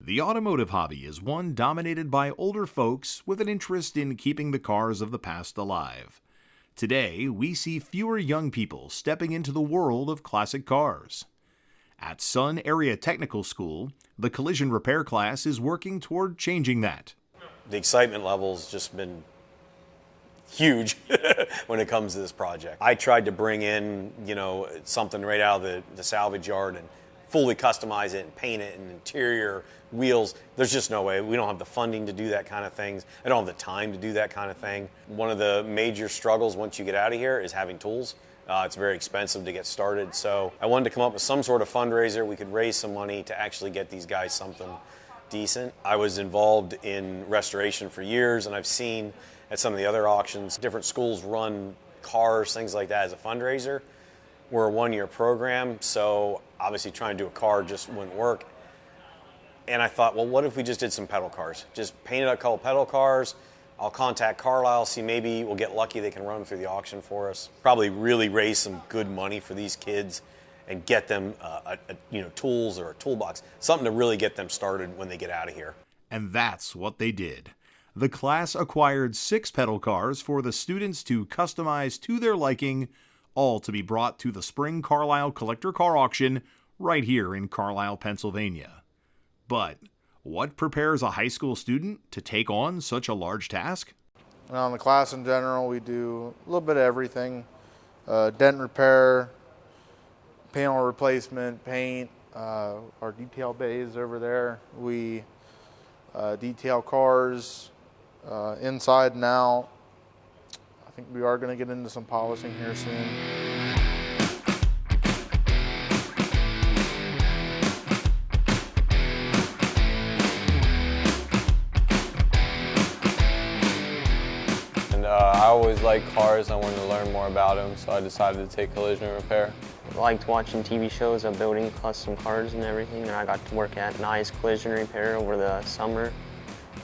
The automotive hobby is one dominated by older folks with an interest in keeping the cars of the past alive. Today, we see fewer young people stepping into the world of classic cars. At Sun Area Technical School, the collision repair class is working toward changing that. The excitement level's just been huge when it comes to this project. I tried to bring in, something right out of the salvage yard and fully customize it and paint it and interior, wheels. There's just no way. We don't have the funding to do that kind of things. I don't have the time to do that kind of thing. One of the major struggles once you get out of here is having tools. It's very expensive to get started. So I wanted to come up with some sort of fundraiser. We could raise some money to actually get these guys something decent. I was involved in restoration for years, and I've seen at some of the other auctions, different schools run cars, things like that as a fundraiser. We're a one-year program, so obviously trying to do a car just wouldn't work. And I thought, well, what if we just did some pedal cars? Just painted a couple pedal cars. I'll contact Carlisle, see maybe we'll get lucky they can run them through the auction for us. Probably really raise some good money for these kids and get them tools or a toolbox, something to really get them started when they get out of here. And that's what they did. The class acquired 6 pedal cars for the students to customize to their liking, all to be brought to the Spring Carlisle collector car auction right here in Carlisle, Pennsylvania. But what prepares a high school student to take on such a large task? In the class in general, we do a little bit of everything. Dent repair, panel replacement, paint, our detail bays over there. We detail cars inside and out. I think we are going to get into some polishing here soon. I always liked cars. I wanted to learn more about them, so I decided to take collision repair. I liked watching TV shows of building custom cars and everything, and I got to work at Nye's Collision Repair over the summer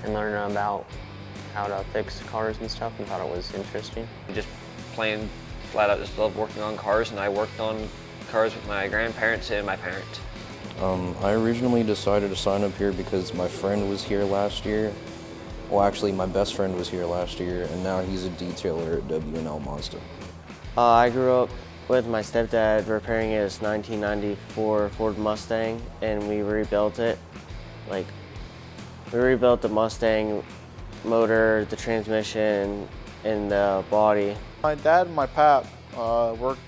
and learn about how to fix cars and stuff, and thought it was interesting. Just plain flat out just loved working on cars, and I worked on cars with my grandparents and my parents. I originally decided to sign up here because my friend was here last year. Well, actually, my best friend was here last year, and now he's a detailer at W&L Mazda. I grew up with my stepdad repairing his 1994 Ford Mustang, and we rebuilt it. We rebuilt the Mustang motor, the transmission, and the body. My dad and my pap worked.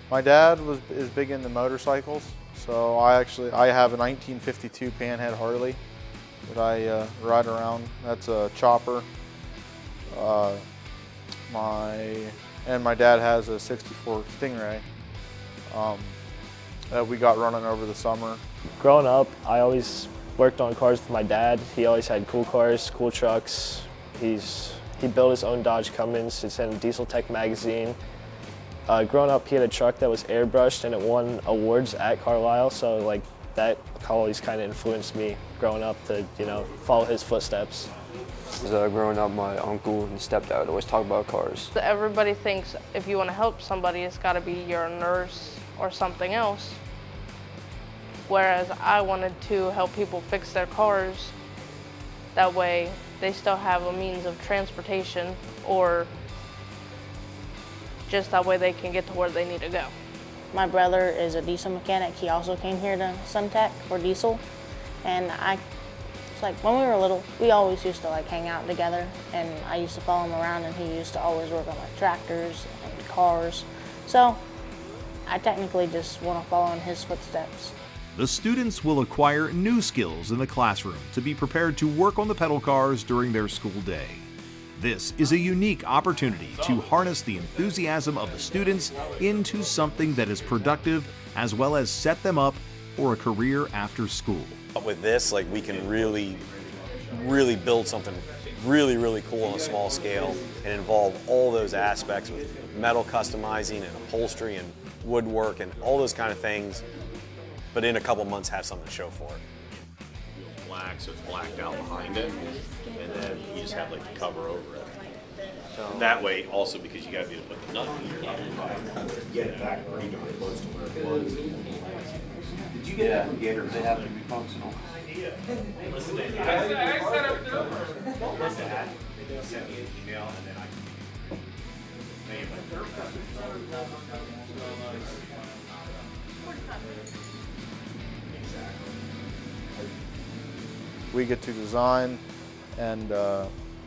My dad is big into motorcycles, so I have a 1952 Panhead Harley that I ride around. That's a chopper. My dad has a 64 Stingray that we got running over the summer. Growing up, I always worked on cars with my dad. He always had cool cars, cool trucks. He built his own Dodge Cummins. It's in Diesel Tech magazine. Growing up, he had a truck that was airbrushed and it won awards at Carlisle, so that always kind of influenced me growing up to, follow his footsteps. Growing up, my uncle and stepdad would always talk about cars. Everybody thinks if you want to help somebody, it's got to be you're a nurse or something else. Whereas I wanted to help people fix their cars. That way they still have a means of transportation, or just that way they can get to where they need to go. My brother is a diesel mechanic. He also came here to SunTech for diesel. And when we were little, we always used to hang out together. And I used to follow him around, and he used to always work on tractors and cars. So I technically just want to follow in his footsteps. The students will acquire new skills in the classroom to be prepared to work on the pedal cars during their school day. This is a unique opportunity to harness the enthusiasm of the students into something that is productive, as well as set them up for a career after school. With this, we can really build something really cool on a small scale and involve all those aspects with metal customizing and upholstery and woodwork and all those kind of things, but in a couple months have something to show for it. It's black, so it's blacked out behind it, and then you just have the cover over it. So that way, also because you got to be able to put the nut in here, get it back pretty darn close to where it was. Did you get that from Gator? They have to be functional. We get to design and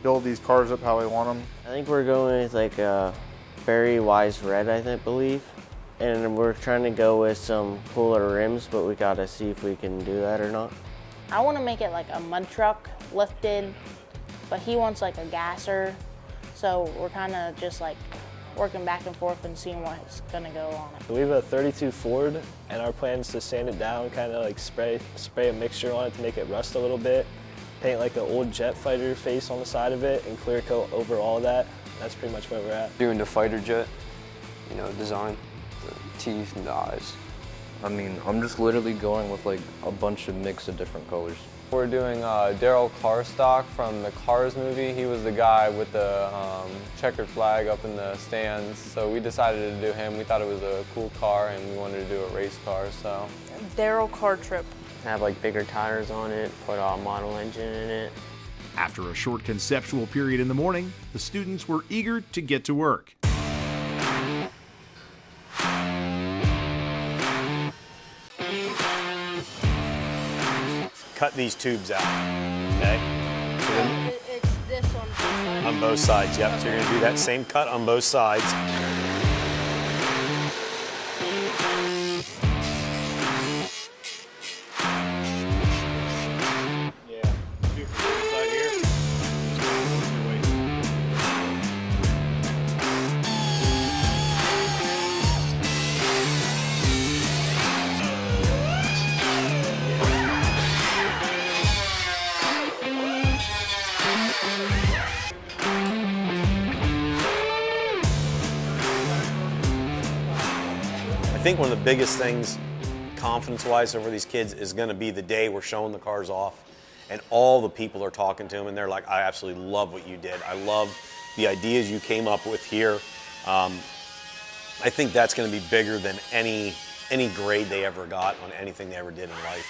build these cars up how we want them. I think we're going with like a very wise red, believe. And we're trying to go with some cooler rims, but we gotta see if we can do that or not. I want to make it like a mud truck lifted, but he wants like a gasser. So we're kind of just like working back and forth and seeing what's gonna go on it. We have a 32 Ford, and our plan is to sand it down, kind of like spray a mixture on it to make it rust a little bit, paint like an old jet fighter face on the side of it, and clear coat over all that. That's pretty much where we're at. Doing the fighter jet, design, the teeth and the eyes. I mean, I'm just literally going with like a bunch of mix of different colors. We're doing Daryl Carstock from the Cars movie. He was the guy with the checkered flag up in the stands. So we decided to do him. We thought it was a cool car and we wanted to do a race car, so. Daryl car trip. Have like bigger tires on it, put a model engine in it. After a short conceptual period in the morning, the students were eager to get to work. Cut these tubes out, okay? It's this one. On both sides, yep. So you're gonna do that same cut on both sides. I think one of the biggest things, confidence-wise, over these kids is going to be the day we're showing the cars off, and all the people are talking to them, and they're like, "I absolutely love what you did. I love the ideas you came up with here." I think that's going to be bigger than any grade they ever got on anything they ever did in life.